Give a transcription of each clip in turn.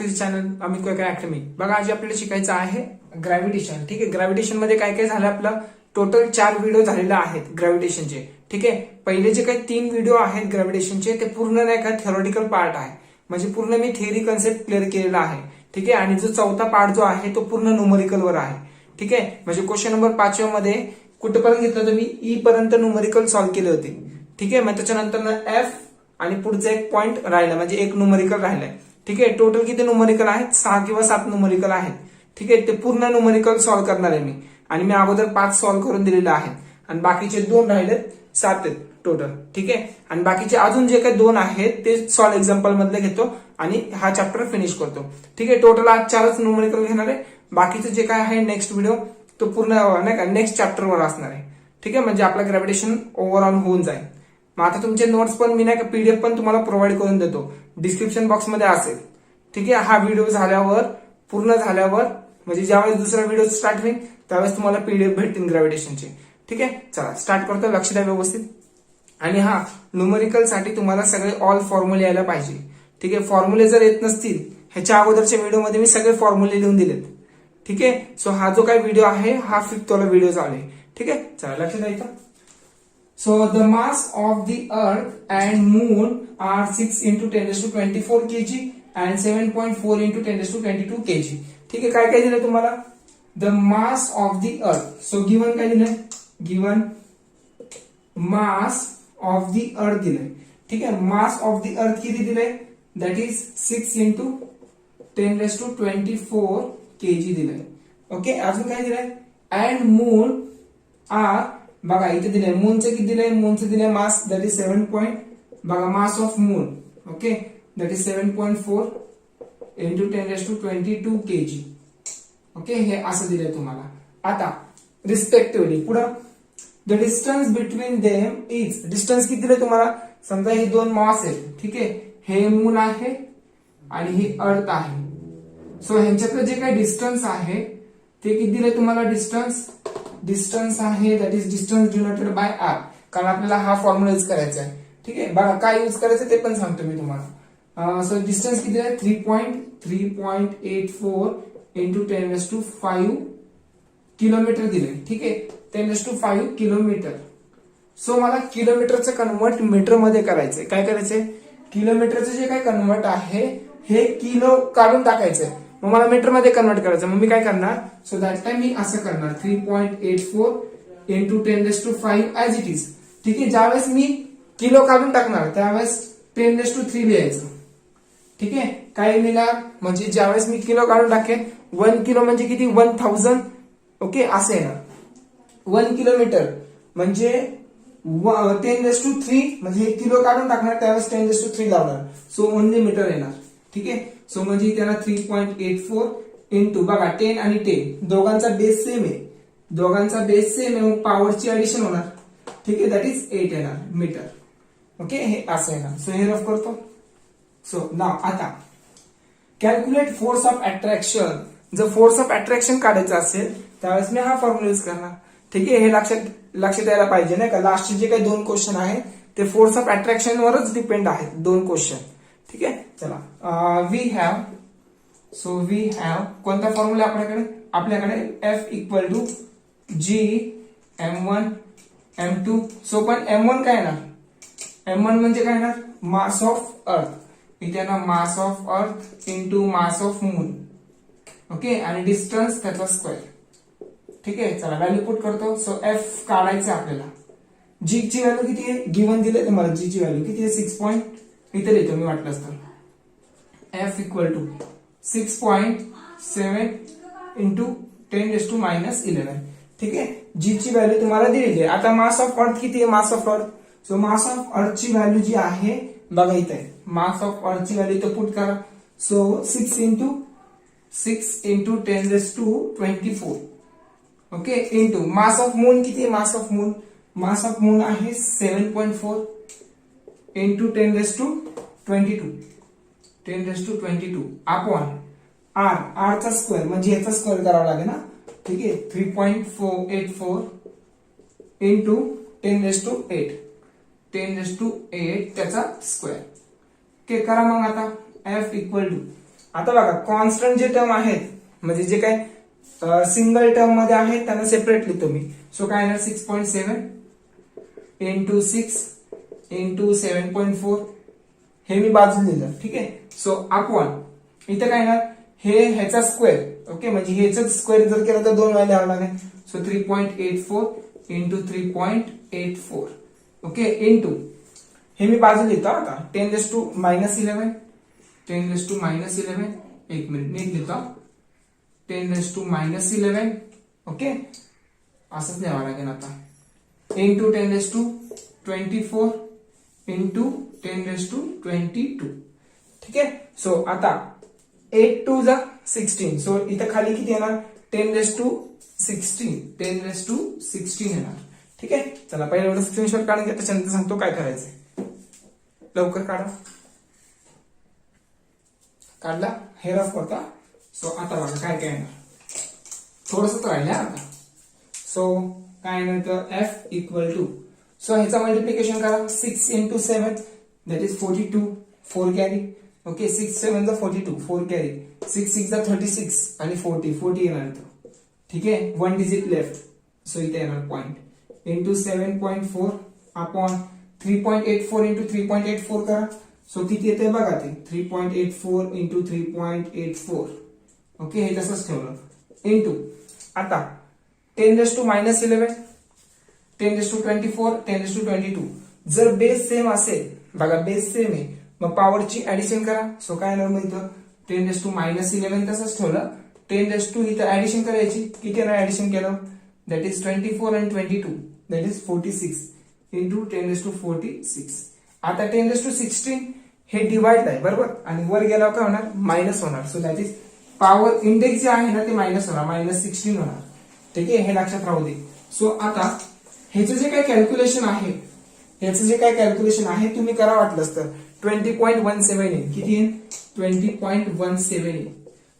To channel Amit Koykar academy. बघा आज आपल्याला शिकायचं आहे ग्रॅव्हिटेशन. ठीक आहे, ग्रॅव्हिटेशन मध्ये काय काय झालं आपलं टोटल 4 व्हिडिओ झालेले आहेत ग्रॅव्हिटेशनचे. ठीक आहे, पहिले जे काही 3 व्हिडिओ आहेत ग्रॅव्हिटेशनचे ते पूर्ण नाही का थेरोटिकल पार्ट आहे, म्हणजे पूर्ण मी थिअरी कन्सेप्ट क्लिअर केलेला आहे. ठीक आहे, आणि जो चौथा पार्ट जो आहे तो पूर्ण न्यूमरिकल वर आहे. ठीक आहे, म्हणजे क्वेश्चन नंबर 5 मध्ये कुठपर्यंत घेतलं तुम्ही ई पर्यंत न्यूमरिकल सॉल्व्ह केले होते. ठीक आहे, मग त्याच्यानंतर एफ आणि पुढचा एक पॉइंट राहिला म्हणजे एक न्यूमरिकल राहिलाय. ठीक आहे, टोटल किती न्यूमरिकल आहेत 6 किंवा 7 न्यूमरिकल आहेत. ठीक आहे, ते पूर्ण न्यूमरिकल सॉल्व्ह करणार आहे मी, आणि मी अगोदर 5 सॉल्व्ह करून दिलेले आहेत आणि बाकीचे 2 राहिलेत, 7 आहेत टोटल. ठीक आहे, आणि बाकीचे अजून जे काही 2 आहेत ते सॉल्व्ह एक्झाम्पल मधले घेतो आणि हा चॅप्टर फिनिश करतो. ठीक आहे, टोटल आज 4च न्यूमरिकल घेणार आहे. बाकीचं जे काय आहे नेक्स्ट व्हिडिओ तो पूर्ण नाही का नेक्स्ट चॅप्टर वर असणार आहे. ठीक आहे, म्हणजे आपलं ग्रॅव्हिटेशन ओव्हरऑल होऊन जाईल. मग आता तुमचे नोट्स पण मी नाही का पीडीएफ पण तुम्हाला प्रोव्हाइड करून देतो, डिस्क्रिप्शन बॉक्स मध्ये असेल. ठीक आहे, हा व्हिडिओ झाल्यावर पूर्ण झाल्यावर म्हणजे ज्यावेळेस दुसरा व्हिडिओ स्टार्ट होईल त्यावेळेस तुम्हाला पीडीएफ भेटतील ग्रॅव्हिटेशनचे. ठीक आहे, चला स्टार्ट करतो, लक्ष द्या व्यवस्थित. आणि हा न्यूमरिकल साठी तुम्हाला सगळे ऑल फॉर्म्युले यायला पाहिजे. ठीक आहे, फॉर्म्युले जर येत नसतील ह्याच्या अगोदरच्या व्हिडिओमध्ये मी सगळे फॉर्म्युले लिहून दिलेत. ठीक आहे, सो हा जो काही व्हिडिओ आहे हा 5th वाला व्हिडिओ चालू आहे. ठीक आहे, चला लक्ष द्यायचं. So the mass of the earth and moon are 6 into 10 raised to 24 kg and 7.4 into 10 raised to 22 kg. ठीक आहे, काय काय दिलंय तुम्हाला the mass of the earth. So given काय दिलंय, given mass of the earth दिलंय. ठीक आहे, mass of the earth किती दिलंय, that is 6 into 10 raised to 24 kg दिलंय. ओके, अजून काय दिलंय and moon are बघा इथे दिलंय मूनचं किती दिलंय, मूनचं दिलंय मास दॅट इज 7 पॉइंट बघा मास of moon. Okay, that is 7.4 into 10 raised to 22 kg. Okay, हे असं दिलंय तुम्हाला. आता रिस्पेक्टिव्हली पुढं the distance between them is, distance किती दिलंय तुम्हाला, समजा हे 2 मास आहेत. ठीक आहे, हे मून आहे आणि हे अर्थ आहे. सो ह्यांच्यातलं जे काही डिस्टन्स आहे ते किती दिलंय तुम्हाला, डिस्टन्स आहे that is distance denoted by R, कारण आपल्याला हा फॉर्म्युला यूज करायचा आहे. ठीक आहे, बघा काय यूज करायचं ते पण सांगतो मी तुम्हाला. सो डिस्टन्स किती आहे 3.84 इंटू 10 raised to 5 किलोमीटर दिले. ठीक आहे, 10 raised to 5 किलोमीटर. सो मला किलोमीटरचं कन्वर्ट मीटर मध्ये करायचंय. काय करायचंय, किलोमीटरचं जे काय कन्वर्ट आहे हे किलो काढून टाकायचंय, मग मला मीटर मध्ये कन्वर्ट करायचं. मग मी काय करणार, सो दॅट टाइम मी असं करणार 3.84 into 10 raised to 5 as it is. ठीक आहे, ज्यावेळेस मी किलो काढून टाकणार त्यावेळेस 10 raised to 3 लिहायचं. ठीक आहे, काय लिहिणार म्हणजे ज्यावेळेस मी किलो काढून टाकेन 1 किलो म्हणजे किती 1000. ओके, असं येणार 1 किलोमीटर म्हणजे 10 raised to 3 म्हणजे किलो काढून टाकणार त्यावेळेस 10 raised to 3 लावणार, सो ओनली मीटर येणार. ठीक आहे, सो म्हणजे त्याला 3.84 इंटू बघा 10 आणि 10 दोघांचा बेस सेम आहे, मग पॉवरची ऍडिशन होणार. ठीक आहे, दॅट इज 8 येणार मीटर. ओके, हे असं येणार. सो हे रफ करतो. सो नाव आता कॅल्क्युलेट फोर्स ऑफ अट्रॅक्शन. जर फोर्स ऑफ अट्रॅक्शन काढायचं असेल त्यावेळेस मी हा फॉर्म्युला यूज करणार. ठीक आहे, हे लक्षात यायला पाहिजे नाही का, लास्टचे जे काही 2 क्वेश्चन आहेत ते फोर्स ऑफ अट्रॅक्शन वरच डिपेंड आहेत 2 क्वेश्चन. ठीक आहे, चला वी हॅव कोणता फॉर्म्युला आपल्याकडे F equal to G M1 M2. So पण M1 काय येणार, M1 म्हणजे काय येणार मास ऑफ अर्थ. इथे ना मास of earth into mass of moon. Okay, आणि डिस्टन्स त्याचा स्क्वेअर. ठीक आहे, चला व्हॅल्यू पुट करतो. सो F काढायचं आपल्याला. G ची व्हॅल्यू किती आहे, गिव्हन दिले तुम्हाला. G ची व्हॅल्यू किती आहे 6 पॉइंट, इथे लिहितो मी वाटलंच तर. F equal to 6.7 into 10 raised to -11. ठीक आहे, G ची व्हॅल्यू तुम्हाला दिलेली आहे. आता मास ऑफ अर्थ किती आहे, मास ऑफ अर्थ. सो मास ऑफ अर्थ ची व्हॅल्यू जी आहे बघा इथे आहे, मास ऑफ अर्थ ची व्हॅल्यू इथं पुट करा. So 6 into 10 raised to 24. Okay, into mass of moon किती आहे, मास ऑफ मून आहे 7.4 into 10 raised to 22 upon R चा स्क्वेअर म्हणजे याचा स्क्वेअर करावा लागेल ना. ठीक आहे, 3.484 इंटू 10 raised to 8 त्याचा स्क्वेअर. ओके, करा मग आता F इक्वल टू आता बघा कॉन्स्टंट जे टर्म आहेत म्हणजे जे काय सिंगल टर्म मध्ये आहेत त्यांना सेपरेट लिहितो मी. सो काय येणार 6.7 इंटू 6 इंटू 7.4 हे मी बाजूला लिहिलं. ठीक आहे. सो अपॉन इथे काय येणार हे ह्याचा स्क्वेअर. ओके म्हणजे ह्याचा स्क्वेअर जर केलं तर 2 वेळा लिहावं लागेल. So 3.84 into 3.84. ओके इंटू हे मी बाजू लिहितो आता 10⁻11 10⁻11 एक मिनिट नीट लिहितो 10⁻11. ओके असंच लिहावं लागेल आता इंटू 10⁻24 इंटू 10⁻22. ठीक आहे. सो आता 8 2 जा 16. सो इथं खाली किती येणार 10⁻16 येणार. ठीक आहे. चला पहिला एवढं स्क्रीनशॉट काढून घ्या त्याच्यानंतर सांगतो काय करायचंय. लवकर काढा. काढला हे रफ करता. सो आता बघा काय काय येणार थोडंसं राहिलं आता. सो काय येणार तर f इक्वल टू सो ह्याचा मल्टिप्लिकेशन करा 6 into 7 that is 42 4 carry. Okay 6 7 जा 42 4 कॅरी 6 6 जा 36 आणि 40 येणार तो. ठीक आहे. 1 डिजिट लेफ्ट. सो इथे येणार पॉइंट इंटू 7.4 अपॉन 3.84 इंटू 3.84 करा. सो किती येते बघा ते 3.84 इंटू 3.84. ओके हे तसंच ठेवलं इंटू आता 10⁻11 10⁻24 10⁻22. जर बेस सेम असेल बघा बेस सेम आहे मग पॉवरची ऍडिशन करा. सो काय येणार मग इथं 10⁻11 तसंच ठेवलं 10 इथं ऍडिशन करायची. किती येणार ऍडिशन केलं दॅट इज 24 आणि 22 दॅट इज 46 इंटू 10⁻46. आता 10⁻16 हे डिवाइड आहे बरोबर आणि वर गेल्यावर काय होणार मायनस होणार. So that is power index J आहे ना ते मायनस होणार -16 होणार. ठीक आहे हे लक्षात राहू दे. सो आता ह्याचं जे काय कॅल्क्युलेशन आहे तुम्ही करा वाटलंच तर 20.17 येईल. किती येईल 20.17 येईल.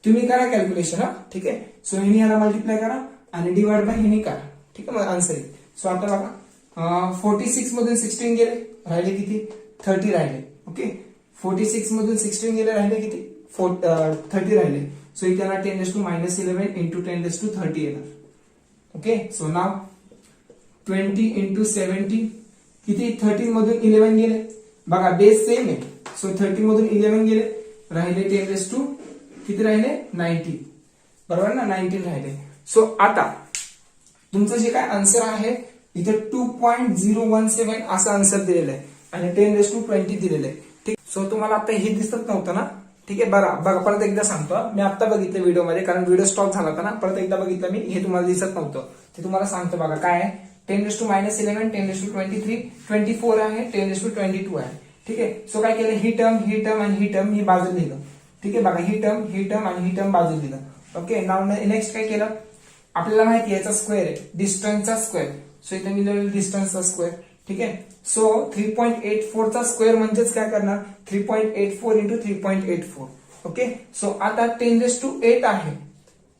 तुम्ही करा कॅल्क्युलेशन. हा ठीक आहे. सो ह्यानी ह्याला मल्टिप्लाय करा आणि डिवाइड बाय ह्यानी करा. ठीक आहे मग आन्सर येईल. सो आता बघा 46 मधून 16 गेले राहिले किती 30 राहिले. ओके 46 मधून 16 गेले राहिले किती 30 राहिले. सो इथे येणार 10⁻11 इंटू 10⁻30 येणार. ओके सो नाव 20 इंटू 70 किती 13 मधून 11 गेले बघा बेस सेम आहे. सो 30 मधून 11 गेले राहिले 10 किती राहिले 19 बरोबर ना 19 राहिले. सो आता तुमचं जे काय आन्सर आहे इथे 2.017 असं आन्सर दिलेलं आहे आणि 10⁻20 दिलेलं आहे. ठीक. सो तुम्हाला आता हे दिसत नव्हतं ना. ठीक आहे बघा परत एकदा सांगतो. मी आता बघितलं व्हिडिओमध्ये कारण व्हिडिओ स्टॉप झाला होता ना. परत एकदा बघितलं मी हे तुम्हाला दिसत नव्हतं ते तुम्हाला सांगतो बघा काय आहे 10⁻11 10⁻23 24 आहे 10⁻22 आहे. ठीक आहे. सो काय केलं ही टर्म आणि ही टर्म ही बाजू लिहिलं. ठीक आहे बघा ही टर्म आणि ही टर्म बाजू लिहिलं. ओके नाव नेक्स्ट काय केलं आपल्याला माहिती आहे याचा स्क्वेअर आहे डिस्टन्सचा स्क्वेअर. सो इथे मी लिहिलं डिस्टन्सचा स्क्वेअर. ठीक आहे. सो 3.84 चा स्क्वेअर म्हणजेच काय करणार 3.84 इंटू 3.84. ओके सो आता 10⁻8 आहे.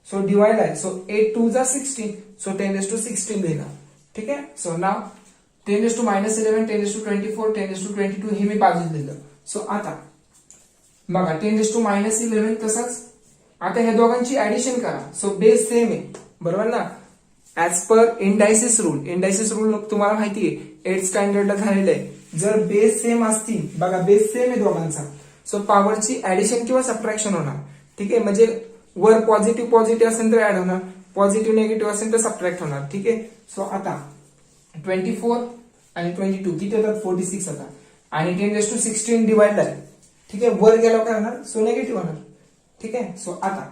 सो डिवाइड आहे. सो 8 2 जा 16 सो 10⁻16 लिहिणार. ठीक आहे. सो नाव 10⁻11 10⁻24 10⁻22 हे मी बाजूला लिहिलं. सो आता बघा 10⁻11 तसंच आता ह्या दोघांची ऍडिशन करा. सो बेस सेम आहे बरोबर ना. ऍज पर इंडायसिस रूल तुम्हाला माहिती आहे 8th स्टँडर्डला झालेलं आहे. जर बेस सेम असतील बघा बेस सेम आहे दोघांचा सो पॉवरची ऍडिशन किंवा सबट्रॅक्शन होणार. ठीक आहे म्हणजे वर पॉझिटिव्ह असेल तर ऍड होणार पॉझिटिव्ह निगेटिव्ह असेल तर सबट्रॅक्ट होणार. ठीक आहे. सो आता 24 आणि 22 किती होतात 46 होतात आणि 10⁻16 डिवाइड आहे. ठीक आहे वर गेल्यावर काय होणार सो निगेटिव्ह होणार. ठीक आहे. सो आता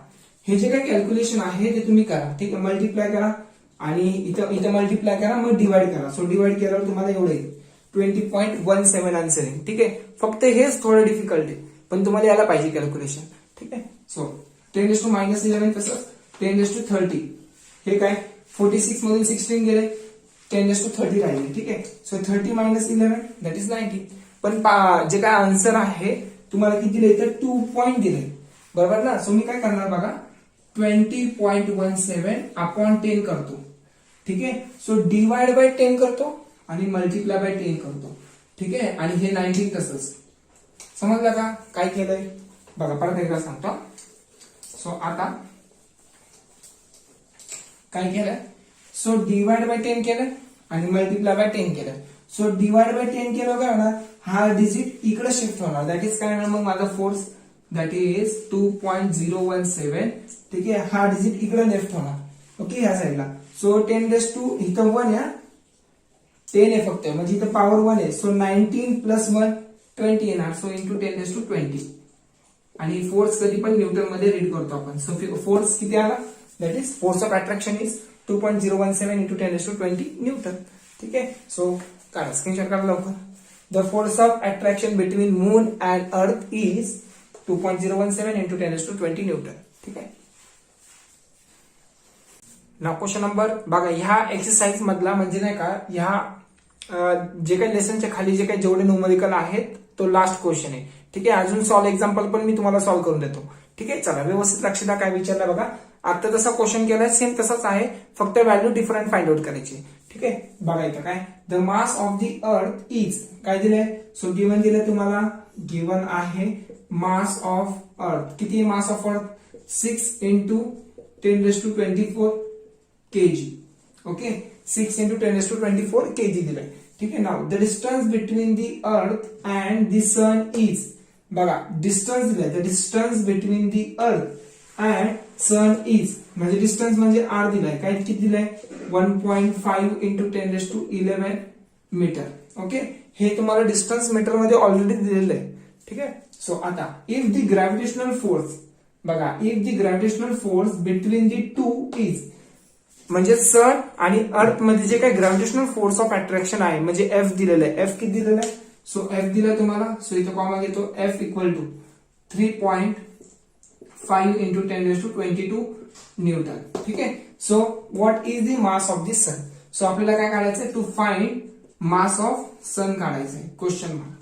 हे जे काही कॅल्क्युलेशन आहे ते तुम्ही करा. ठीक आहे मल्टिप्लाय करा आणि इथं मल्टिप्लाय करा मग डिवाइड करा. सो डिवाइड केल्यावर तुम्हाला एवढं येईल 20.17 आन्सर येईल. ठीक आहे. फक्त हेच थोडं डिफिकल्ट आहे पण तुम्हाला यायला पाहिजे कॅल्क्युलेशन. ठीक आहे. सो 10⁻11 तसंच 10⁻30 हे काय 46 मधून 16 गेले 10⁻30 राहिले. ठीक आहे. So 30 - 11 that is 19. पण जे काय आन्सर आहे तुम्हाला किती दिले तर 2 पॉईंट दिले बरोबर ना. सो मी काय करणार बघा 20.17 अपॉन 10 करतो. ठीक आहे. सो डिवाइड बाय 10 करतो आणि मल्टिप्लाय बाय 10 करतो. ठीक आहे आणि हे 19 तसंच समजलं का काय केलंय बघा परत एकदा सांगतो. सो आता काय केलं, सो डिवाइड बाय 10 केलं आणि मल्टिप्लाय बाय 10 केलं. सो डिवाइड बाय 10 केलं काय होणार, हा डिजिट इकडे शिफ्ट होणार. दॅट इज काय होणार मग माझा फोर्स, दॅट इज 2.017. ठीक आहे, हा डिजिट इकडे लेफ्ट होणार. ओके, ह्या साईडला. सो 10 इथं 1 या 10 आहे फक्त, म्हणजे इथं पॉवर 1 आहे. सो 19 प्लस 1 20 येणार. सो इंटू 10 आणि फोर्स कधी पण न्यूटन मध्ये रीड करतो आपण. सो फोर्स किती आला, that is force of attraction is 2.017 into 10 newton. ठीक आहे, सो काढा स्क्रीनशॉट काढा लवकर. The force of attraction between moon and earth is 2.017 into 10 newton. ठीक आहे. ना क्वेश्चन नंबर बघा, ह्या एक्सरसाइज मधला म्हणजे नाही का, ह्या जे काही लेसनच्या खाली जे काही जेवढे न्यूमेरिकल आहेत तो लास्ट क्वेश्चन आहे. ठीक आहे, अजून सॉल्व एक्झाम्पल पण मी तुम्हाला सॉल्व करून देतो. ठीक आहे, चला व्यवस्थित लक्ष द्या काय विचारलं बघा. आता जसा क्वेश्चन केलाय सेम तसाच आहे, फक्त व्हॅल्यू डिफरंट फाइंड आउट करायची. ठीक आहे, बघा इथं काय, the mass of the earth is काय दिलंय. सो गिवन दिलंय तुम्हाला, गिवन आहे मास ऑफ अर्थ. किती मास of earth, 6 into 10 kg. Okay, 6 into 10 kg दिलाय. ठीक आहे, now the distance between the earth and the sun is. बघा डिस्टन्स दिलाय, the distance between the earth and sun is, म्हणजे डिस्टन्स म्हणजे आर दिलाय. काय किती दिलाय, 1.5 इंटू 10 मीटर. ओके, हे तुम्हाला डिस्टन्स मीटर मध्ये ऑलरेडी दिलेलं आहे. ठीक आहे, सो आता इफ द ग्रॅव्हिटेशनल फोर्स, बघा if the gravitational force between the two is, म्हणजे सन आणि अर्थ मध्ये जे काही ग्रॅव्हिटेशनल फोर्स ऑफ अट्रॅक्शन आहे, म्हणजे एफ दिलेलं आहे. एफ किती दिलेलं आहे, सो एफ दिला तुम्हाला. सो इथं कॉमा घेतो, F equal to 3.5 into 10 newton. ठीक आहे, so what is the mass of the sun. So आपल्याला काय काढायचंय, to find mass of sun काढायचंय, क्वेश्चन मार्क.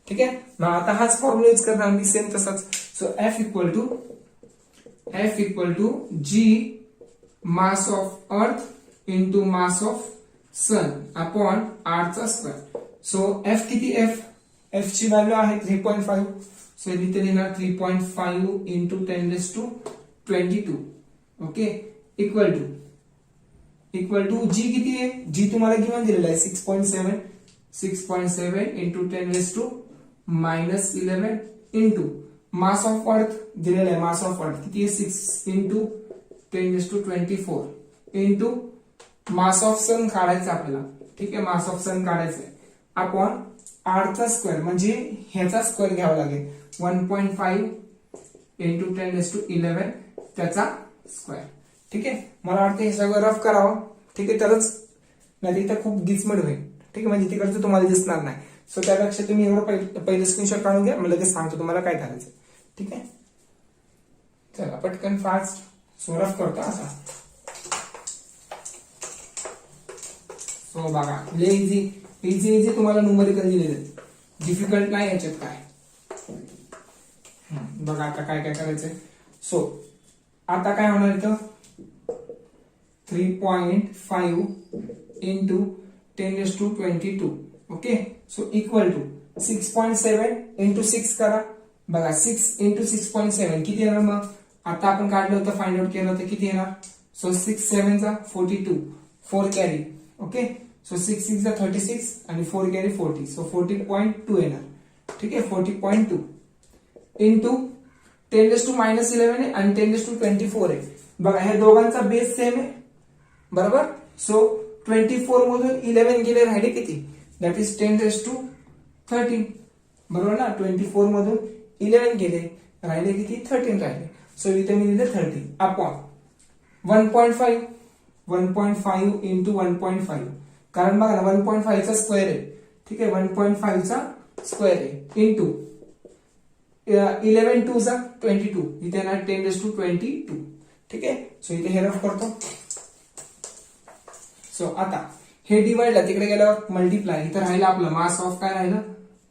ठीक आहे, मग आता हाच फॉर्म्युला यूज करणार मी सेम तसाच. So F equal to G mass of earth into mass of sun upon R चा स्क्वेअर. सो एफ किती, एफ ची व्हॅल्यू आहे 3.5. सो इथे लिहिणार 3.5 into 10 okay, equal to G किती आहे, जी तुम्हाला गिवन दिलेला आहे 6.7 इंटू 10 इंटू मास ऑफ अर्थ दिलेला आहे. मास ऑफ अर्थ किती आहे, 6 इंटू 10 इंटू मास ऑफ सन काढायचं आपल्याला. ठीक आहे, मास ऑफ सन काढायचंय अपॉन आर चा स्क्वेअर, म्हणजे ह्याचा स्क्वेअर घ्यावा लागेल. 1.5 इंटू 10 त्याचा स्क्वेअर. ठीक आहे, मला वाटतं हे सगळं रफ करावं. ठीक आहे, तरच नाही इथं खूप गिचमड होईल. ठीक आहे, म्हणजे तिकडचं तुम्हाला दिसणार नाही. सो त्यापेक्षा तुम्ही एवढं पहिले स्क्रीनशॉट काढून घ्या, मला लगेच सांगतो तुम्हाला काय करायचं. ठीक आहे, चला पटकन फास्ट सो रफ करतो आता. सो बघा, इझी तुम्हाला न्यूमेरिकल दिलेले, डिफिकल्ट नाही याच्यात काय. बघा आता काय काय करायचंय. सो आता काय होणार इथं, 3.5 into 10 okay, so equal to 6.7 into 6 करा. बघा 6 इंटू 6.7 किती येणार, मग आता आपण काढलं होतं, फाइंड आउट केलं होतं, किती येणार. सो 6 7 चा 42, 4 कॅरी. ओके, सो 6 6 चा 36 आणि 4 कॅरी 40. सो 40.2 येणार. ठीक आहे, 40.2 इंटू 10 आहे आणि 10 आहे. बघा ह्या दोघांचा बेस सेम आहे, बरोबर. सो 24 मधून 11 गेले, राहिले किती, दॅट इज 10 बरोबर ना. 24 मधून 11 गेले, राहिले किती, 13 राहिले. सो इथे मी लिहिले 30 अपॉन 1.5 इंटू 1.5, कारण बघा ना 1.5 चा स्क्वेअर आहे. ठीक आहे, 1.5 चा स्क्वेअर आहे इंटू 11 2 चा 22, इथे ना 10 ठीक आहे, सो इथे हे रफ करतो. सो आता हे डिवाइडला तिकडे गेल्यावर मल्टिप्लाय, इथे राहिलं आपलं मास ऑफ काय राहिलं,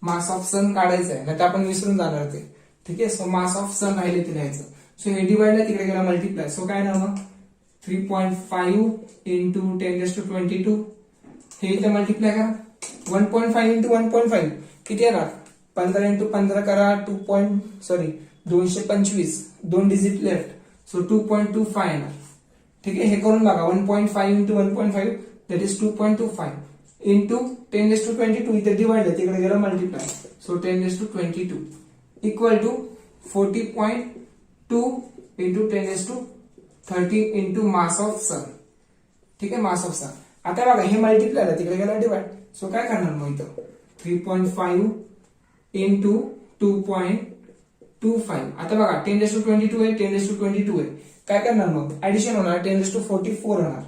मास ऑफ सन काढायचं आहे, नाही तर आपण विसरून जाणार ते. ठीक आहे, सो मास ऑफ सन राहिले ते लिहायचं. सो हे डिवाइडला तिकडे गेला मल्टिप्लाय. सो काय ना मग 3.5 इंटू 10 हे इथे मल्टिप्लाय करा. 1.5 इंटू 1.5 किती येणार, 15 इंटू 15 करा 225 2 डिजिट लेफ्ट, सो 2.25 येणार. ठीक आहे, हे करून बघा. 1.5 इंटू 1.5 दॅट इज 2.25 इंटू 10⁻22 इथे डिवाइड आहे, तिकडे गेलं multiply, so 10⁻22 equal to 40.2 into 10⁻13 into mass of sun. ठीक आहे, मास ऑफ सन. आता बघा हे मल्टिप्लाय आहे, तिकडे गेला डिवाइड, सो काय करणार मग इथं 3.5 इंटू 2.25. आता बघा 10⁻22 आहे, 10⁻22 आहे, काय करणार मग ऍडिशन होणार 10⁻44 होणार,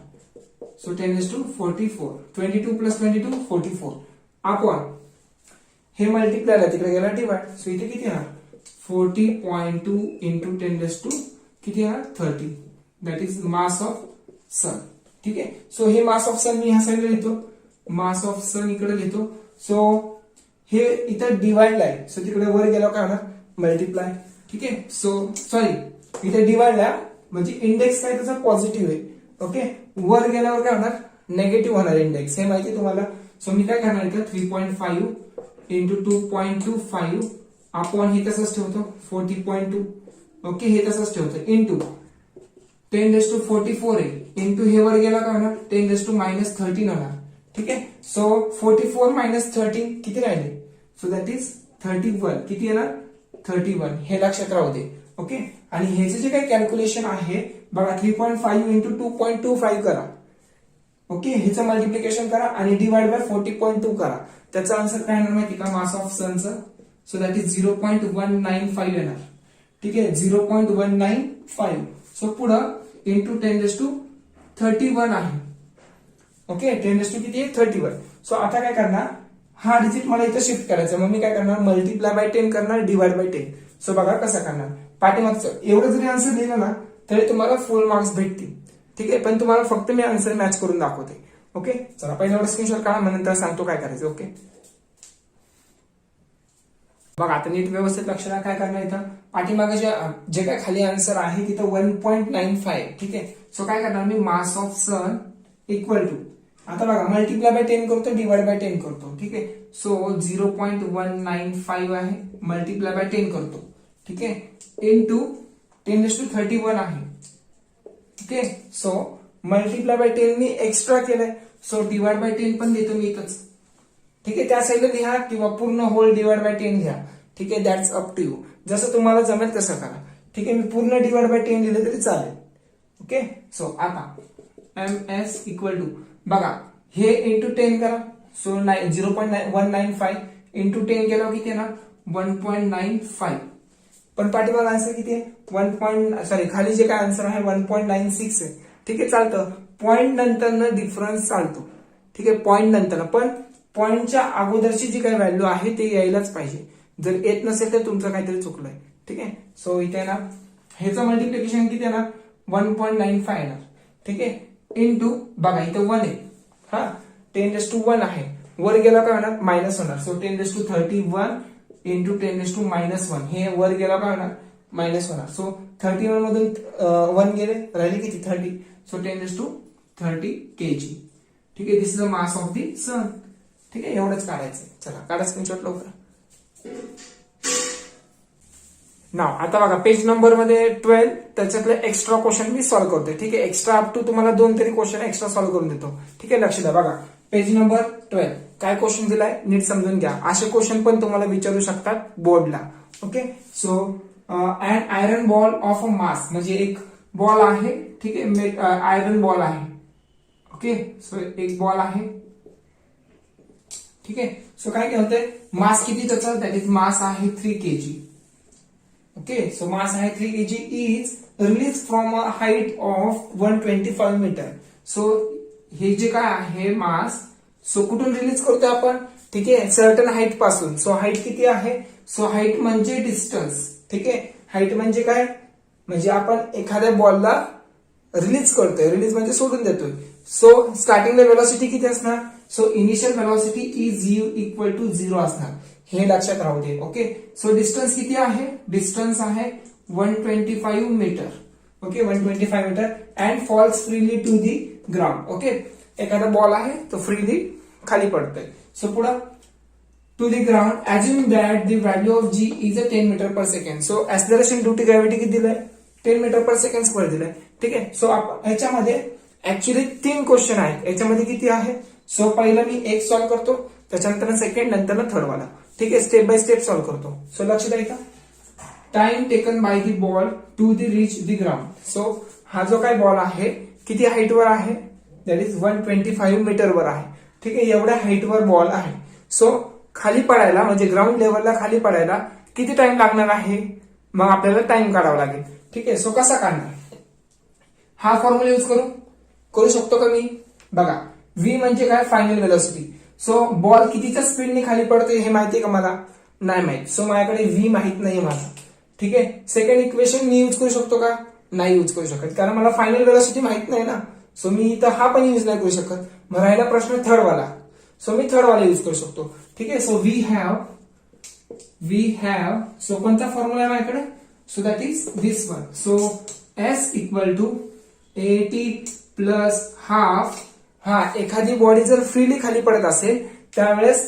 सो 10⁻44 22 प्लस 22 44 अपॉन हे मल्टिप्लाय आहे, तिकडे गेला डिवाइड, सो इथे किती येणार 40.2 इंटू 10⁻, किती येणार 30, that is mass of sun. ठीक आहे, सो हे मास ऑफ सन मी ह्या साईडला लिहितो, मास ऑफ सन इकडे लिहितो. सो हे इथं डिवाइड आहे, सो तिकडे वर गेल्यावर काय होणार मल्टिप्लाय. ठीक आहे, सो सॉरी इथे डिवाइड आहे म्हणजे इंडेक्स काय त्याचा पॉझिटिव्ह आहे. ओके, वर गेल्यावर काय होणार नेगेटिव्ह होणार इंडेक्स, हे माहिती तुम्हाला. सो मी काय करणार इथं 3.5 इंटू 2.25 अपॉन हे तसंच ठेवतो 40.2. ओके, हे तसंच ठेवतो इंटू 10⁻44 आहे इंटू हे वर गेला काय होणार 10⁻−13 होणार. ठीक आहे, सो 44 मायनस 13 किती राहिले, सो दॅट इज 31. किती येणार 31, हे लक्षात राहू दे. ओके, आणि ह्याचे जे काही कॅल्क्युलेशन आहे बघा 3.5 इंटू 2.25 करा. ओके, ह्याचं मल्टिप्लिकेशन करा आणि डिवाइड बाय 40.2 करा, त्याचा आन्सर काय येणार माहिती का मास ऑफ सनचं, सो दॅट इज 0.195 येणार. ठीक आहे, 0.195. सो पुढं इंटू 10⁻31 आहे. ओके, 10⁻ किती आहे 31. सो आता काय करणार हा डिजिट मला इथं शिफ्ट करायचा, मग मी काय करणार मल्टिप्लाय बाय 10 करणार डिवाइड बाय 10. सो बघा कसं करणार, पाठीमागचं एवढं जरी आन्सर लिहिलं ना तरी तुम्हाला फुल मार्क्स भेटतील. ठीक आहे, पण तुम्हाला फक्त मी आन्सर मॅच करून दाखवते. ओके, चला पहिला एवढं स्क्रीनशॉट काढा, मग नंतर सांगतो काय करायचं. ओके, बघा आता नीट व्यवस्थित लक्ष द्या. काय करणार इथं पाठीमागे जे काय खाली आन्सर आहे तिथं 1.95. ठीक आहे, सो काय करणार मी mass of sun equal to, आता बघा मल्टिप्लाय बाय 10 करतो डिवाइड बाय 10 करतो. ठीक आहे, सो 0.195 आहे मल्टिप्लाय बाय 10 करतो. ठीक आहे, इंटू 10⁻31 आहे. Okay, so multiply by 10 me extra केलंय, सो डिवाइड बाय 10 पण देतो मी इथंच. ठीक आहे, त्या साईडला लिहा किंवा पूर्ण होल डिवाइड बाय 10 घ्या. ठीक आहे, दॅट्स अप टू यू, जसं तुम्हाला जमेल तसं करा. ठीक आहे, मी पूर्ण डिवाइड बाय 10 दिले तरी चालेल. ओके, सो आता MS इक्वल टू बघा हे इंटू 10 करा, सो 0.195 इंटू 10 केलं किती येणार 1.95. पण पाठीमागे आन्सर किती आहे खाली जे काय आन्सर आहे 1.96 आहे. ठीक आहे, चालतं पॉइंट नंतर डिफरन्स चालतो. ठीक आहे, पॉइंट नंतर, पण पॉइंटच्या अगोदरची जी काही व्हॅल्यू आहे ते यायलाच पाहिजे. जर येत नसेल तर तुमचं काहीतरी चुकलंय. ठीक आहे, सो इथे ना ह्याचं मल्टिप्लिकेशन किती येणार 1.95 येणार. ठीक आहे, इंटू बघा इथं 1 आहे, हा 10⁻1 आहे, वर गेला काय होणार मायनस होणार, सो 10⁻31 इंटू 10⁻−1 हे वर गेला काय होणार मायनस होणार. सो 31 मधून 1 गेले राहिले किती 30, सो 10⁻30 kg. ठीक आहे, this is the mass of the sun. ठीक आहे, एवढंच काढायचं. चला काढा स्क्रीनशॉट लवकर. नाव आता बघा पेज नंबर मध्ये 12 त्याच्यातले एक्स्ट्रा क्वेश्चन मी सॉल्व्ह करतोय. ठीक आहे, एक्स्ट्रा अप टू तुम्हाला 2 तरी क्वेश्चन एक्स्ट्रा सॉल्व्ह करून देतो. ठीक आहे, लक्ष द्या. बघा पेज नंबर 12 काय क्वेश्चन दिलाय नीट समजून घ्या. असे क्वेश्चन पण तुम्हाला विचारू शकतात बोर्डला. Okay, so and iron ball of a mass, म्हणजे एक बॉल आहे. ठीक आहे, आयरन बॉल आहे. ओके, सो एक बॉल आहे. ठीक आहे, सो काय होतंय मास किती त्याचा, दॅट इज मास आहे 3 kg. ओके, सो मास आहे 3 kg is release from a height of 125 metre. So हे जे काय आहे मास, सो कुठून रिलीज करतोय आपण. ठीक आहे, सर्टन हाईट पासून. सो हाईट किती आहे, सो हाईट म्हणजे डिस्टन्स. ठीक आहे, हाईट म्हणजे काय, म्हणजे आपण एखाद्या बॉलला रिलीज करतोय, रिलीज म्हणजे सोडून देतोय. सो स्टार्टिंगला वेलोसिटी किती असणार, so initial velocity is equal to 0 असणार, हे लक्षात राहू दे. ओके, सो डिस्टन्स किती आहे, डिस्टन्स आहे 125 metre. Okay, 125 metre and falls freely to the ground. Okay, एखादा बॉल आहे तो फ्रीली खाली पडतोय. सो पुढं to the ground, assuming that the value of g is a 10 meter per second. So acceleration due to gravity किती दिलंय 10 metre पर second square दिलंय. ठीक आहे. सो ह्याच्यामध्ये ऍक्च्युली 3 क्वेश्चन आहेत. याच्यामध्ये किती आहे. सो पहिलं मी एक सॉल्व्ह करतो, त्याच्यानंतर सेकंड, नंतर थर्ड वाला. ठीक आहे. स्टेप बाय स्टेप सॉल्व्ह करतो. सो लक्ष द्या. Time taken by the ball to the reach the ground. So हा जो काय बॉल आहे किती हाईटवर आहे, दॅट इज 125 मीटरवर आहे. ठीक आहे. एवढ्या हाईटवर बॉल आहे. सो खाली पडायला म्हणजे ग्राउंड लेवलला खाली पडायला किती टाइम लागणार आहे, मग आपल्याला टाइम काढावा लागेल. ठीक आहे. सो कसा काढणार, हा फॉर्म्युला यूज करू शकतो का मी. बघा व्ही म्हणजे काय, फायनल वेलोसिटी. सो बॉल कितीच्या स्पीडने खाली पडतोय हे माहितीये का मला, नाही माहित. सो माझ्याकडे व्ही माहित नाही माझा. ठीक आहे. सेकंड इक्वेशन मी यूज करू शकतो का, नाही यूज करू शकत, कारण मला फायनल वेलोसिटी माहित नाही ना. सो मी इथं हा पण यूज नाही करू शकत. मग राहिला प्रश्न थर्ड वाला. सो मी थर्ड वाला यूज करू शकतो. ठीक आहे. सो वी हॅव सो कोणता फॉर्म्युला आहे माझ्याकडे, so that is this one. So S equal to 80 plus half. हा एखादी बॉडी जर फ्रीली खाली पडत असेल त्यावेळेस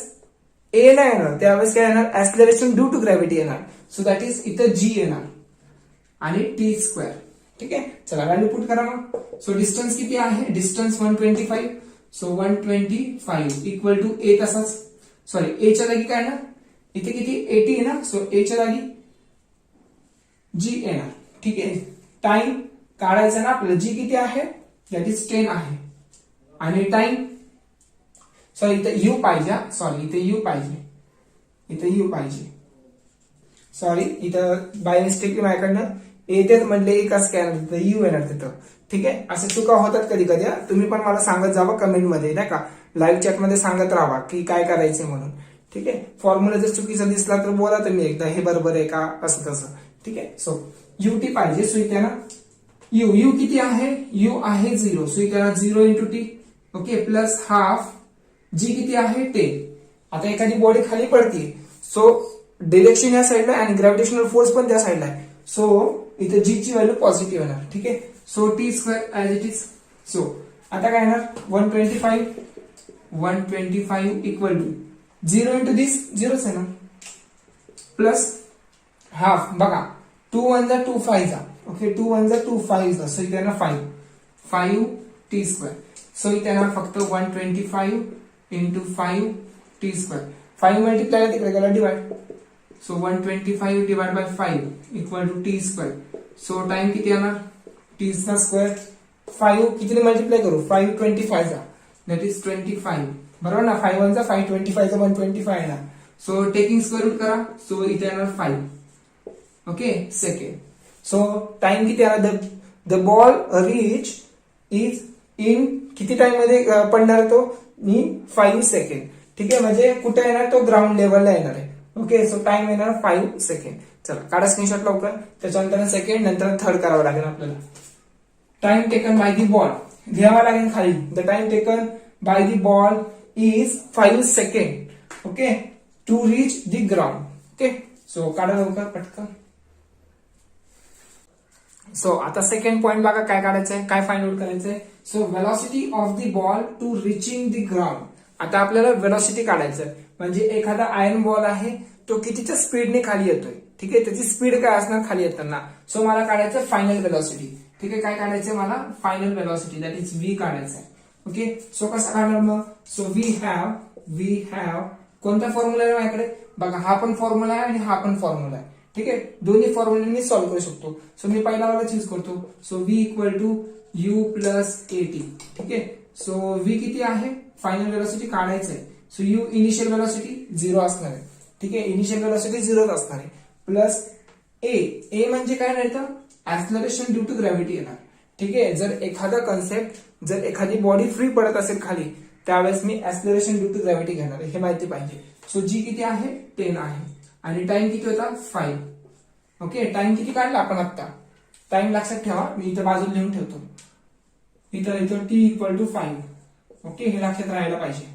ए नाही येणार, त्यावेळेस काय येणार, ऍक्सलरेशन ड्यू टू ग्रॅव्हिटी येणार. सो दॅट इज इथं जी येणार आणि टी स्क्वेअर. ठीक आहे. चला व्हॅल्यू पुट करा मग. सो डिस्टन्स किती आहे, डिस्टन्स 125. सो 125 इक्वल टू ए तसाच, सॉरी एच्या जागी काय ना, इथे किती 80 आहे ना. सो एच्या जागी जी येणार. ठीक आहे. टाइम काढायचा ना आपल्याला, जी किती आहे, दॅट इज 10 आहे. आणि टाइम, सॉरी इथे यू पाहिजे, सॉरी इथे यू पाहिजे, इथे यू पाहिजे, सॉरी इथं बाय मिस्टेकली माझ्याकडनं येतेच म्हणले एका स्कॅन यू येणार तिथं. ठीक आहे. असे चुका होतात कधी कधी. तुम्ही पण मला सांगत जावा कमेंटमध्ये, नाही का, लाईव्ह चॅटमध्ये सांगत राहा की काय करायचं म्हणून. ठीक आहे. फॉर्म्युला जर चुकीचा दिसला तर बोला तुम्ही एकदा, हे बरोबर आहे का, असं तसं. ठीक आहे. सो यू टी पाहिजे. सो इथे ना यू किती आहे, यू आहे 0. सो इथे 0 into t. Okay. Plus half. G किती आहे 10. आता एखादी बॉडी खाली पडते, सो डिरेक्शन या साईडला आणि ग्रॅव्हिटेशनल फोर्स पण त्या साईडला आहे. सो इथे जी ची व्हॅल्यू पॉझिटिव्ह येणार. ठीक आहे. So T square as it is. So आता काय येणार 125 इक्वल टू 0 इंटू दिस 0च आहे ना, प्लस हाफ. बघा 2 1 जा 2 5 जा. ओके. 2 1 जा 2 5 जा. सो इथे येणार 5 टी स्क्वेअर. सो इथे येणार फक्त 125 इंटू 5 टी स्क्वेअर. 5 मल्टिप्लाय तिकडे गेला divide. So 125 divide by 5 equal to T square. So time किती येणार, टी चा स्क्वेअर 5 कितीने मल्टिप्लाय करू, 5 25 जा, दॅट इज 25. बरोबर ना. 5 1 जा 5, 25 जा 125 येणार. सो टेकिंग स्क्वेअर रूट करा. सो इथे येणार 5. ओके. सेकंड. सो टाइम किती येणार, the ball reach is in किती टाइम मध्ये पडणार तो, मी 5 सेकंड. ठीक आहे. म्हणजे कुठे येणार तो, ग्राउंड लेवलला येणार आहे. ओके. सो टाइम येणार 5 सेकंड. चला काढा स्क्रीनशॉट लवकर. त्याच्यानंतर सेकंड, नंतर थर्ड करावं लागेल आपल्याला. Time taken by the ball घ्यावा लागेल खाली. The time taken by the ball is 5 second. Okay. To reach the ground. Okay. So काढा लवकर पटकन. सो आता सेकंड पॉइंट बघा काय काढायचंय, काय फाइंड आउट करायचंय. So velocity of the ball to reaching the ground. आता आपल्याला वेलॉसिटी काढायचंय, म्हणजे एखादा आयर्न बॉल आहे तो कितीच्या स्पीडने खाली येतोय. ठीक आहे. त्याची स्पीड काय असणार खाली येताना. सो मला काढायचं फायनल वेलॉसिटी. ठीक आहे. काय काढायचंय मला, final velocity, that is V काढायचंय. ओके. सो कसं काढणार मग, सो वी हॅव कोणता फॉर्म्युला आहे माझ्याकडे, बघा हा पण फॉर्म्युला आहे आणि हा पण फॉर्म्युला आहे. ठीक आहे. दोन्ही फॉर्म्युला मी सॉल्व्ह करू शकतो. सो मी पहिला वाला चूज करतो. So V equal to U plus AT. ठीक आहे. सो व्ही किती आहे, फायनल वेलॉसिटी काढायचं आहे. सो यू इनिशियल वेलॉसिटी 0 असणार आहे. ठीक आहे. इनिशियल वेलॉसिटी 0 असणार आहे. प्लस ए म्हणजे काय नाही तर ऍक्सलरेशन ड्यू टू ग्रॅव्हिटी येणार. ठीक आहे. जर एखादा कन्सेप्ट, जर एखादी बॉडी फ्री पडत असेल खाली, त्यावेळेस मी ऍक्सलरेशन ड्यू टू ग्रॅव्हिटी घेणार आहे, हे माहिती पाहिजे. सो जी किती आहे 10 आहे आणि टाइम किती होता 5. ओके. टाइम किती काढला आपण आता, टाइम लक्षात ठेवा, मी इथं बाजूला लिहून ठेवतो. इथं टी इक्वल टू 5. ओके. हे लक्षात राहायला पाहिजे,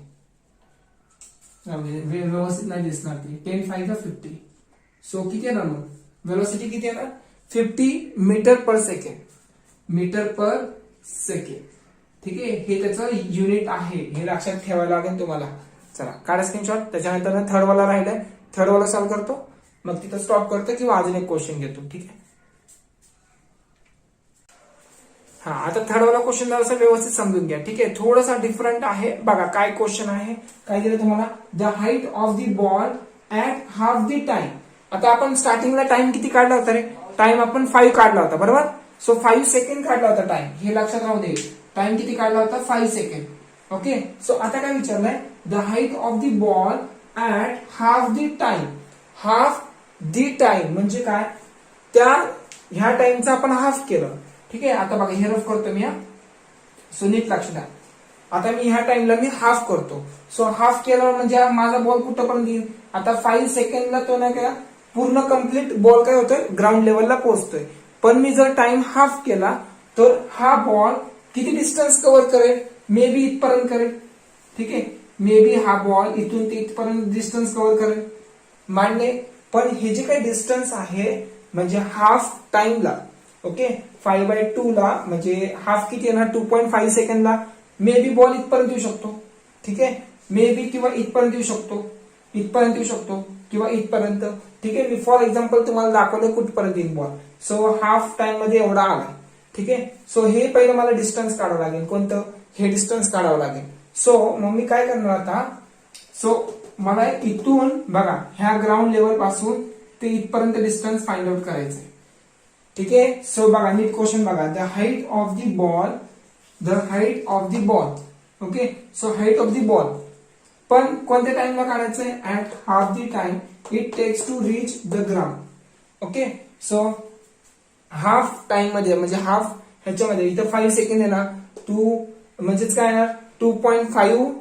व्यवस्थित नाही दिसणार ते. 10 5 50. सो किती येणार मग, वेलोसिटी किती येणार 50 मीटर पर सेकंड. मीटर पर सेकंड. ठीक आहे. हे त्याचं युनिट आहे, हे लक्षात ठेवायला लागेल तुम्हाला. चला काढा स्क्रीनशॉट. त्याच्यानंतर थर्ड वाला राहिलाय, थर्ड वाला सॉल्व्ह करतो, मग तिथं स्टॉप करतो किंवा अजून एक क्वेश्चन घेतो. ठीक आहे. हा आता थर्ड वाला क्वेश्चन जरासा व्यवस्थित समजून घ्या. ठीक आहे. थोडासा डिफरंट आहे. बघा काय क्वेश्चन आहे, काय दिलं तुम्हाला, the height of the ball at half the time. आता आपण स्टार्टिंगला टाइम किती काढला होता रे, टाइम आपण 5 काढला होता बरोबर. सो 5 सेकंड काढला होता टाइम, हे लक्षात राहू दे. टाइम किती काढला होता, 5 सेकंड. ओके. सो आता काय विचारलंय, the height of the ball at half the time. Half the time म्हणजे काय, त्या ह्या टाइमचा आपण हाफ केलं. ठीक आहे. आता बघा हे रफ करतो मी हा, सो नीट लक्ष द्या. आता मी ह्या टाइमला मी हाफ करतो. सो हाफ केलं म्हणजे माझा बॉल कुठपर्यंत येईल, आता 5 सेकंडला तो नाही का पूर्ण कम्प्लीट बॉल काय होतोय, ग्राउंड लेवलला पोहोचतोय. पण मी जर टाइम हाफ केला तर हा बॉल किती डिस्टन्स कव्हर करेल, मे बी इथपर्यंत करेल. ठीक आहे. मे बी हा बॉल इथून ते इथपर्यंत डिस्टन्स कव्हर करेल, मान्य. पण हे जे काही डिस्टन्स आहे म्हणजे हाफ टाइमला, ओके, 5/2 ला म्हणजे हाफ किती येणार, 2.5 सेकंडला मे बी बॉल इथपर्यंत येऊ शकतो. ठीक आहे. मे बी किंवा इथपर्यंत येऊ शकतो, इथपर्यंत येऊ शकतो किंवा इथपर्यंत. ठीक आहे. मी फॉर एक्झाम्पल तुम्हाला दाखवलं कुठपर्यंत येईल बॉल. सो हाफ टाइम मध्ये एवढा आला. ठीक आहे. सो हे पहिलं मला डिस्टन्स काढावं लागेल, कोणतं, हे डिस्टन्स काढावं लागेल. सो मग मी काय करणार आता, सो मला इथून बघा ह्या ग्राउंड लेवल पासून ते इथपर्यंत डिस्टन्स फाइंड आउट करायचंय. ठीक आहे. सो बघा नीट क्वेश्चन बघा, the height of the ball, the height of the ball. Okay. So height of the ball पण कोणत्या टाइमला काढायचंय, at half the time it takes to reach the ground. Okay. So half time मध्ये म्हणजे half ह्याच्यामध्ये इथं 5 second आहे ना, म्हणजेच काय येणार, 2.5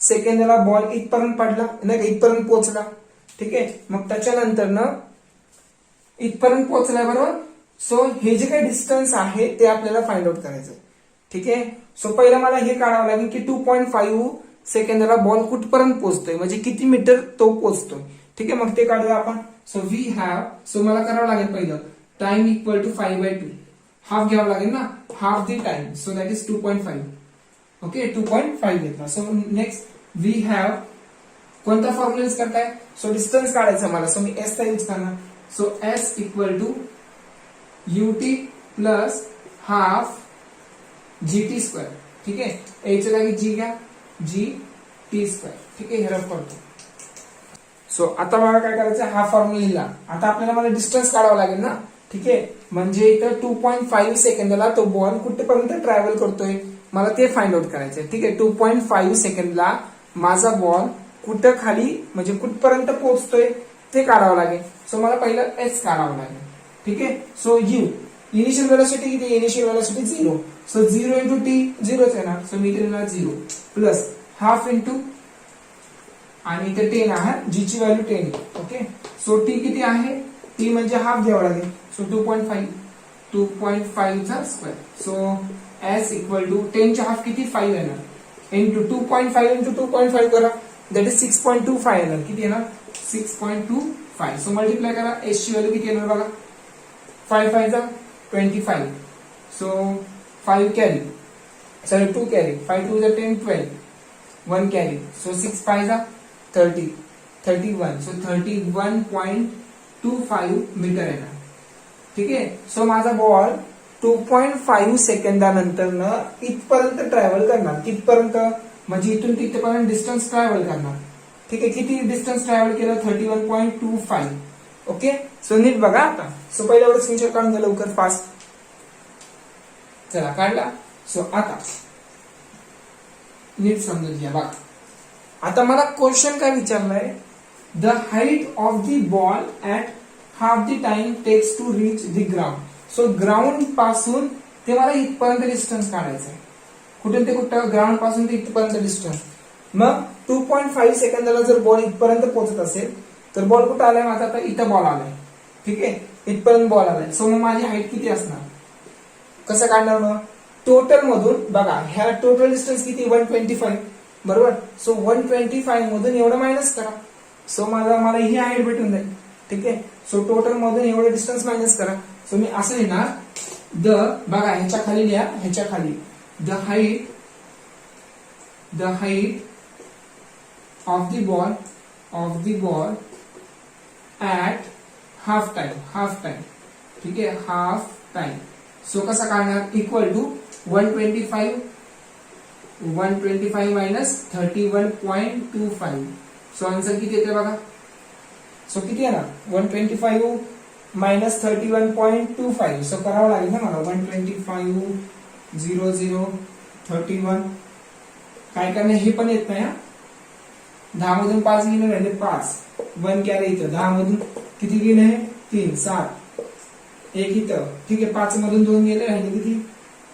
सेकंदला बॉल इथपर्यंत पडला नाही का, इथपर्यंत पोहोचला. ठीक आहे. मग त्याच्यानंतर ना इथपर्यंत पोहोचलाय बरोबर. सो हे जे काही डिस्टन्स आहे ते आपल्याला फाइंड आउट करायचं. ठीक आहे. सो पहिला मला हे काढावं लागेल की 2.5 सेकंदला बॉल कुठपर्यंत पोहोचतोय, म्हणजे किती मीटर तो पोहोचतोय. ठीक आहे. मग ते काढूया आपण. सो वी हॅव, सो मला करावं लागेल पहिलं टाइम इक्वल टू 5/2, हाफ घ्यावं लागेल ना, half the time. So that is 2.5. Okay. 2.5 घेतला. सो नेक्स्ट वी हॅव, कोणता फॉर्म्युला यूज करताय, सो डिस्टन्स काढायचा मला. सो मी एस चा यूज करणार. So S equal to UT plus half GT square. ठीक आहे. एच्या जागी जी घ्या, GT स्क्वेअर. ठीक आहे. हे रफ करतो. सो आता मला काय करायचं, हा फॉर्म्युला लिहिला. आता आपल्याला मला डिस्टन्स काढावं लागेल ना. ठीक आहे. म्हणजे इथं 2.5 सेकंदला तो बॉल कुठपर्यंत ट्रॅव्हल करतोय मला ते फाइंड आउट करायचंय. ठीक आहे. 2.5 सेकंदला माझा बॉल कुठं खाली म्हणजे कुठपर्यंत पोहोचतोय ते काढावं लागेल. सो मला पहिलं एस काढावं लागेल. ठीक आहे. सो यू, इनिशियल वेलोसिटी किती, initial velocity 0. So 0 into T 0च येणार. सो मी इथे 0 प्लस हाफ इंटू आणि इथे 10 आहे, जी ची व्हॅल्यू 10. ओके. सो टी किती आहे, टी म्हणजे हाफ घ्यावं लागेल. सो 2.5 चा square. So S equal to 10 च्या हाफ किती, 5 येणार, इंटू 2.5 इंटू 2.5 करा, दॅट इज 6.25 येणार. किती येणार, 6.25. सो मल्टिप्लाय करा, एस ची व्हॅल्यू किती येणार बघा, 5 5 चा 25. सो 5 कॅरी, सॉरी 2 कॅरी, 5 2 चा 10 12, 1 कॅरी. सो 6 5 चा 30, 31. सो 31.25 मीटर येणार. ठीक आहे. सो माझा बॉल 2.5 सेकंदानंतर इथपर्यंत ट्रॅव्हल करणार. कितपर्यंत म्हणजे इथून तिथपर्यंत डिस्टन्स ट्रॅव्हल करणार. ठीक आहे. किती डिस्टन्स ट्रॅव्हल केलं, 31.25. ओके. सो नीट बघा आता. सो पहिल्या एवढं स्क्रीनशॉट काढून घ्या लवकर फास्ट. चला काढला. सो आता नीट समजून घ्या बघा. आता मला क्वेश्चन काय विचारलाय, the height of the ball at half the time takes to reach the ground. So ground पासून ते मला इथपर्यंत डिस्टन्स काढायचं आहे. कुठे ते कुठं, ग्राउंड पासून ते इथपर्यंत डिस्टन्स. मग 2.5 सेकंदाला जर बॉल इथपर्यंत पोहोचत असेल तर बॉल कुठं आलाय माझा, आता इथं बॉल आलाय. ठीक आहे. इथपर्यंत बॉल आलाय. सो मग माझी हाईट किती असणार, कसं काढणार मग, टोटल मधून बघा, ह्या टोटल डिस्टन्स किती, 125 बरोबर. सो 125 मधून एवढं मायनस करा. सो मला ही हाईट भेटून जाईल. ठीक आहे. सो टोटल मधून एवढं डिस्टन्स मायनस करा. सो मी असं लिहिणार, द, बघा ह्याच्या खाली लिहा, ह्याच्या खाली the height of the ball at half time ठीक आहे, हाफ टाइम. सो कसा काढणार, equal to 125 minus 31.25. So answer किती येते बघा. सो किती आहे ना 125 मायनस 31.25. सो करावं लागेल ना मला 125 00 31. काय करणे हे पण येत नाही हा. 10 मधून 5 गेले राहिले 5, 1 कॅरे इथं, 10 मधून किती गेले 3 7, 1 इथं ठीक आहे. 5 मधून 2 गेले राहिले किती,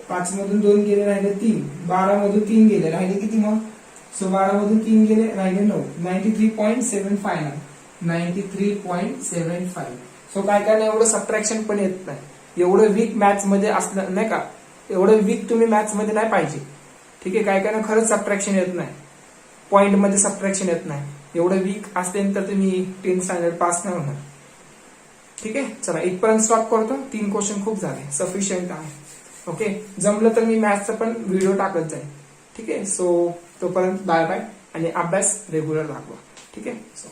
5 मधून 2 गेले राहिले 3, 12 मधून 3 गेले राहिले किती मग. सो 12 मधून 3 गेले राहिले 9, 93.75 93.75. सो काय करणे एवढं सबट्रॅक्शन पण येत नाही. एवढं वीक मॅथ्स मध्ये असलं नाही का, एवढं वीक तुम्ही मॅथ्स मध्ये नाही पाहिजे ठीक आहे. काय करणे खरंच सबट्रॅक्शन येत नाही, पॉइंट मध्ये सबट्रॅक्शन येत नाही. एवढं वीक असते तर तुम्ही 10th स्टँडर्ड पास नाही होणार ठीक आहे. चला इथपर्यंत स्टॉप करतो, 3 क्वेश्चन खूप झाले, सफिशियंट आहे. ओके, जमलं तर मी मॅथ्सचा पण व्हिडिओ टाकत जाईल ठीक आहे. सो तोपर्यंत बाय बाय आणि अभ्यास रेग्युलर दाखवा ठीक आहे. सो